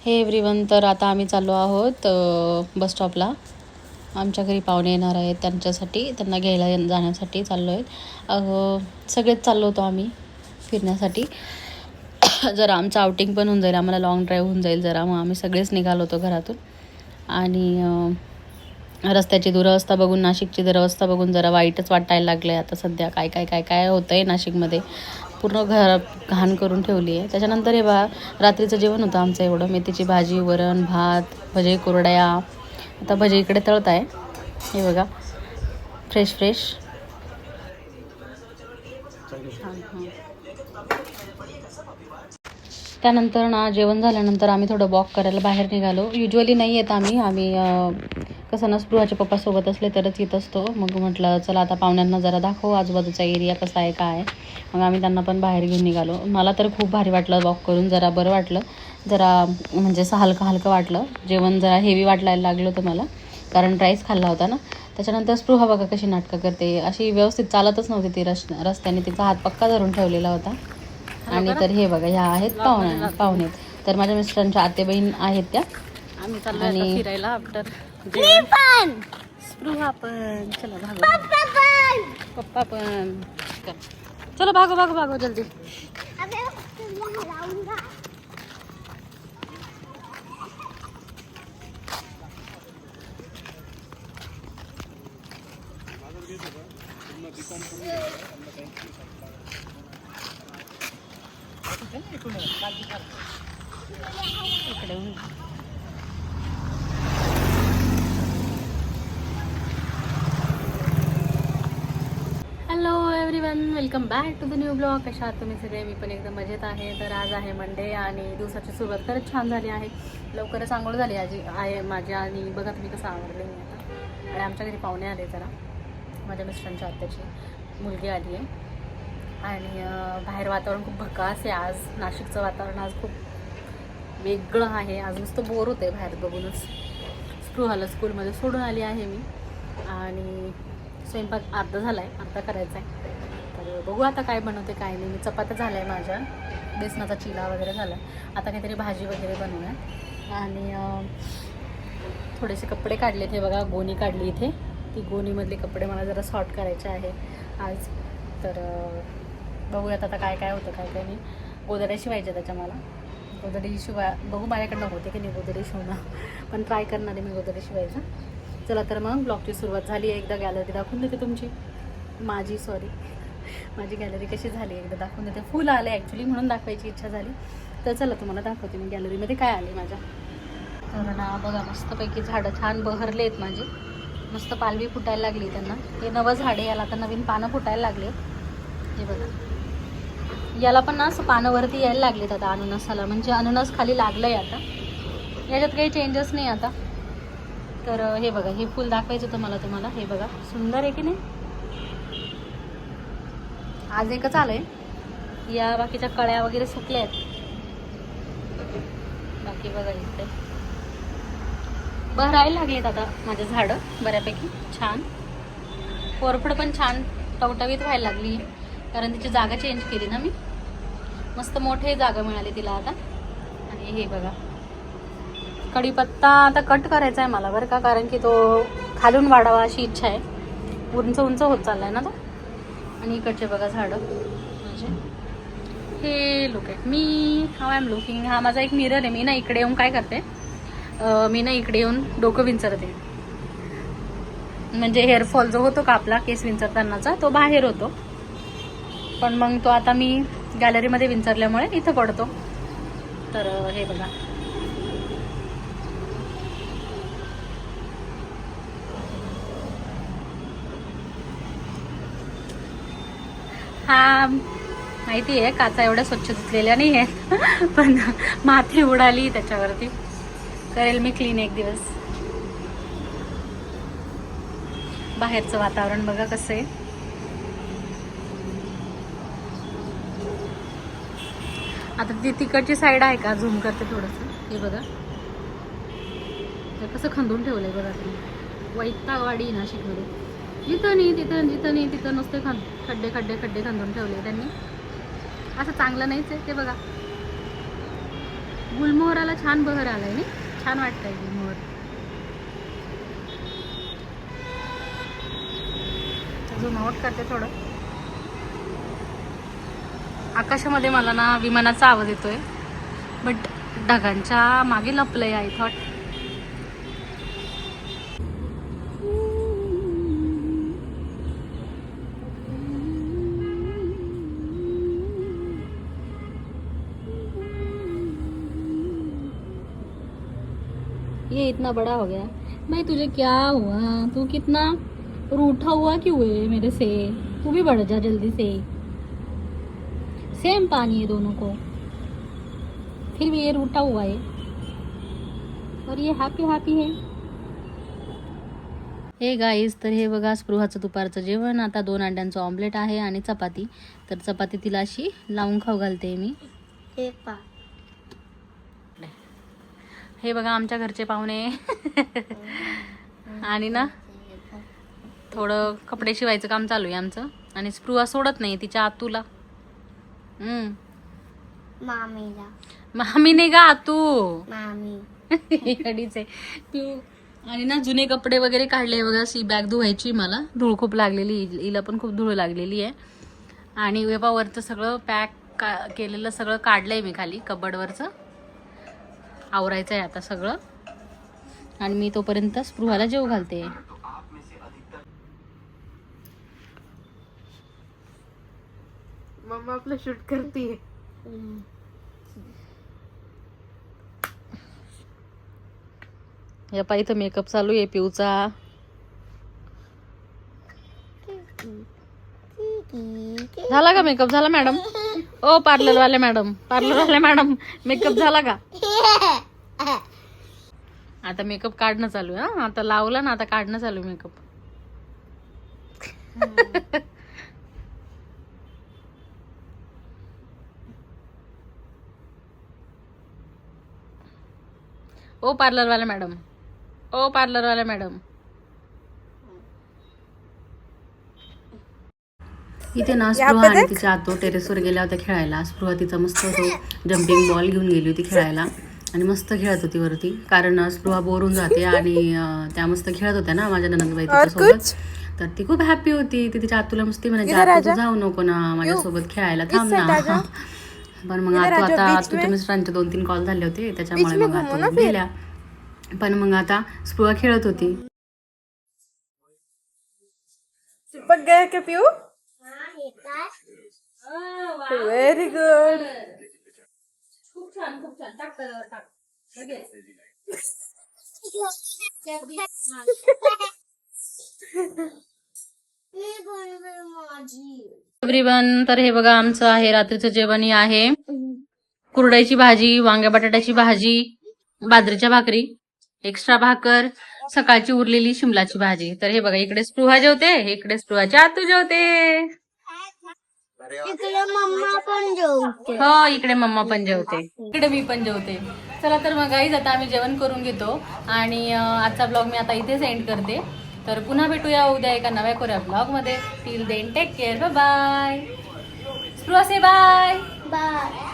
हे एव्हरीवन, तर आता आम्ही चाललो आहोत बस स्टॉपला. आमच्या घरी पाहुणे येणार आहेत, त्यांच्यासाठी त्यांना घ्यायला जाण्यासाठी चाललो आहेत. सगळेच चाललो होतो आम्ही फिरण्यासाठी. जरा आमचं आउटिंग पण होऊन जाईल, आम्हाला लॉंग ड्राईव्ह होऊन जाईल जरा. मग आम्ही सगळेच निघालो होतो घरातून. आणि रस्त्याची दुरवस्था बघून, नाशिकची दुरवस्था बघून जरा वाईटच वाटायला लागलं आहे आता सध्या. काय काय काय काय होतं आहे नाशिकमध्ये, पूर्ण घर घाण करून ठेवली आहे. त्याच्यानंतर हे रात्रीचं जेवण होतं आमचं एवढं: मेथीची भाजी, वरण, भात, भजे, कुरड्या. आता भजे इकडे तळत आहे, हे बघा, फ्रेश फ्रेश. त्यानंतर ना, जेवण झाल्यानंतर आम्ही थोडं वॉक करायला बाहेर निघालो. युजली नाही येत आम्ही कसं ना, स्पृहाच्या पप्पासोबत असले तरच येत असतो. मग म्हटलं चला आता पाहुण्यांना जरा दाखवू आजूबाजूचा एरिया कसा आहे काय आहे. मग आम्ही त्यांना पण बाहेर घेऊन निघालो. मला तर खूप भारी वाटलं वॉक करून, जरा बरं वाटलं, जरा म्हणजे असं हलकं हलकं वाटलं. जेवण जरा हेवी वाटायला लागलं होतं मला, कारण राईस खाल्ला होता ना. त्याच्यानंतर स्पृहा बघा कशी नाटकं करते, अशी व्यवस्थित चालतच नव्हती ती. रस्त्याने तिचा हात पक्का धरून ठेवलेला होता. आणि तर हे बघा, ह्या आहेत पाहुणे. तर माझ्या मिस्टरांच्या आते बहीण आहेत त्या. आम्ही चाललो आणि फिरायला आफ्टर स्पृहा पण. चला भागो, पप्पा पण. चलो भागो भागो भागो जल्दी. Hello everyone, welcome back to the new blog. कशा आहात तुम्ही सगळे? मी पण एकदम मजेत आहे. तर आज आहे मंडे आणि दिवसाची सुरुवात खरंच छान झाली आहे. लवकरच आंघोळ झाली आहे माझी. आणि बघा तुम्ही कसं आवडले मी आता. आणि आमच्या घरी पाहुणे आले जरा, माझ्या मिस्टरांच्या आत्याची मुलगी आली आहे. आणि बाहेर वातावरण खूप भकास आहे आज. नाशिकचं वातावरण आज खूप वेगळं आहे. आज नुसतं बोर होतं आहे बाहेर बघूनच. स्पृहाला स्कूलमध्ये सोडून आली आहे मी. आणि स्वयंपाक अर्धा झाला आहे, अर्धा करायचा आहे. तर बघू आता काय बनवते काय नाही. मी चपात्या झाल्या आहे माझ्या, बेसनाचा चिला वगैरे झाला आहे. आता काहीतरी भाजी वगैरे बनवूया. आणि थोडेसे कपडे काढले, हे बघा गोणी काढली इथे. ती गोणीमधले कपडे मला जरा सॉर्ट करायचे आहे आज. तर बघूयात आता काय काय होतं काय काय नाही. गोदड्या शिवायच्या त्याच्या मला. गोदडी बघू माझ्याकडनं होते की नाही गोदडी शिवणं, पण ट्राय करणार आहे मी गोदडी शिवायचं. चला तर मग ब्लॉगची सुरुवात झाली आहे. एकदा गॅलरी दाखवून देते तुमची, माझी गॅलरी कशी झाली एकदा दाखवून देते. फुल आले ॲक्च्युली, म्हणून दाखवायची इच्छा झाली. तर चला तुम्हाला दाखवते मी गॅलरीमध्ये काय आले माझ्या. तर ना बघा, मस्तपैकी झाडं छान बहरले आहेत माझे. मस्त पालवी फुटायला लागली त्यांना. हे नवं झाड आहे, याला आता नवीन पानं फुटायला लागले. हे बघा, याला पण ना असं पानावरती यायला लागलेत आता अननसाला. म्हणजे अननस खाली लागलं आहे आता. याच्यात काही चेंजेस नाही आता. तर हे बघा, हे फुल दाखवायचं होतं मला तुम्हाला. हे बघा, सुंदर आहे की नाही. आज एकच आलं आहे, या बाकीच्या कळ्या वगैरे सुकल्या आहेत. बाकी बघा इकडे बहरायला लागलेत आता माझे झाडं बऱ्यापैकी छान. कोरफड पण छान टवटवीत व्हायला लागली, कारण तिची जागा चेंज केली ना मी. मस्त मोठे जागा मिळाली तिला आता. आणि हे बघा, कढीपत्ता आता कट करायचा आहे मला बरं का, कारण की तो खालून वाढावा अशी इच्छा आहे. उंच उंच होत चालला आहे ना तो. आणि इकडचे बघा झाडं म्हणजे, हे look at me, how I am looking. हा माझा एक मिरर आहे. मी ना इकडे येऊन काय करते, मी ना इकडे येऊन डोकं विंचरते. म्हणजे हेअरफॉल जो होतो का आपला केस विंचरतानाचा, तो बाहेर होतो. पण मग तो आता मी गॅलरीमध्ये विंचरल्यामुळे इथं पडतो. तर हे बघा, हा माहिती आहे काचा एवढ्या स्वच्छ धुतलेल्या नाही आहेत, पण माती उडाली त्याच्यावरती. करेल मी क्लीन एक दिवस. बाहेरचं वातावरण बघा कसं आहे. आता ती तिकडची साईड आहे का, झूम करते थोडंसं. हे बघा कसं खंदून ठेवलंय बघा तुम्ही. वैतागवाडी नाशिकमध्ये, जिथं नाही तिथं, जिथं नाही तिथं नुसते खड्डे खड्डे खड्डे खंदून ठेवले त्यांनी. असं चांगलं नाहीच आहे ते बघा. गुलमोहराला छान बहर आलाय नाही, छान वाटतंय गुलमोहर. झूम आउट करते थोडं. आकाशामध्ये मला ना विमानाचा आवाज येतोय, बट ढगांच्या मागे लपलंय आय थॉट. ये इतना बड़ा हो गया, मैं तुझे क्या हुआ, तू कितना रूठा हुआ क्यों है मेरे से, तू भी बढ़ जा जल्दी से. सेम पानी है दोनों को, फिर भी ये रूठा हुआ है और ये हैप्पी हैप्पी है. हे गाईस, तर हे बघा स्पृहाचं दुपारचं जेवण. आता 2 अंड्यांचं ऑमलेट आहे आणि चपाती. तर चपाती तिला अशी लावून खाऊ घालते मी. हे बघा आमच्या घरचे पाहुणे. आणि ना थोडं कपडे शिवायचं काम चालू आहे आमचं. आणि स्पृहा सोडत नाही तिच्या आतूला. मामी नाही का आतू, मामी कडीच आहे पिऊ. आणि ना जुने कपडे वगैरे काढले बघा. सी बॅग धुवायची, मला धूळ खूप लागलेली, हिला पण खूप धूळ लागलेली आहे. आणि वेपावरचं सगळं पॅक केलेलं सगळं काढलंय मी खाली कबडवरचं. आवरायचं आहे आता सगळं. आणि मी तोपर्यंत स्पृहाला जेव घालते. मम्मा आपलं शूट करते. या पायी तर मेकअप चालू आहे पिऊचा. झाला का मेकअप? झाला मॅडम? ओ पार्लरवाले मॅडम, पार्लरवाले मॅडम, मेकअप झाला का? आता मेकअप काढणं चालू आहे. आता लावला ना, आता काढणं चालू मेकअप. ओ पार्लरवाले मॅडम, ओ पार्लरवाले मॅडम. इथे ना स्पृहा आणि तिच्या आतो टेरेसवर गेल्या होत्या खेळायला. स्पृहा तिचा मस्त तो जम्पिंग बॉल घेऊन गेली होती खेळायला आणि मस्त खेळत होती वरती. कारण स्पृहा बोर होऊन जाते आणि त्या मस्त खेळत होत्या ना माझ्या ननंदबाई तिच्यासोबत. तर ती खूप हॅपी होती. ती तिच्या आतूला मस्ती म्हणायची, तू जाऊ नको ना माझ्यासोबत खेळायला, थांब ना. पण मग आता तुझ्या मिस्टरांचे 2-3 कॉल झाले होते त्याच्यामुळे मग आता गेल्या. पण मग आता स्पृहा खेळत होती. चिपक गया क्या पिऊ? Very good. खूप छान, खूप छान. टाक टाक. एव्हरीवन, तर हे बघा आमचं आहे रात्रीचं जेवण. आहे कुरड्याची भाजी, वांग्या बटाट्याची भाजी, बाजरीच्या भाकरी, एक्स्ट्रा भाकर, सकाळची उरलेली शिमलाची भाजी. तर हे बघा इकडे स्पृहा जेवते, इकडे स्पृहाची आतू जेवते. इकडे मम्मा पण जेवते. हो, इकडे मम्मा पण जेवते, इकडे मी पण जेवते. चला तर मग गाईज आता आम्ही जेवण करून घेतो आणि आजचा ब्लॉग मी आता इथेच एंड करते. तर पुन्हा भेटूया उद्या एका नव्या कोऱ्या ब्लॉग मध्ये. Till then take care, bye bye. Spruha say bye. Bye.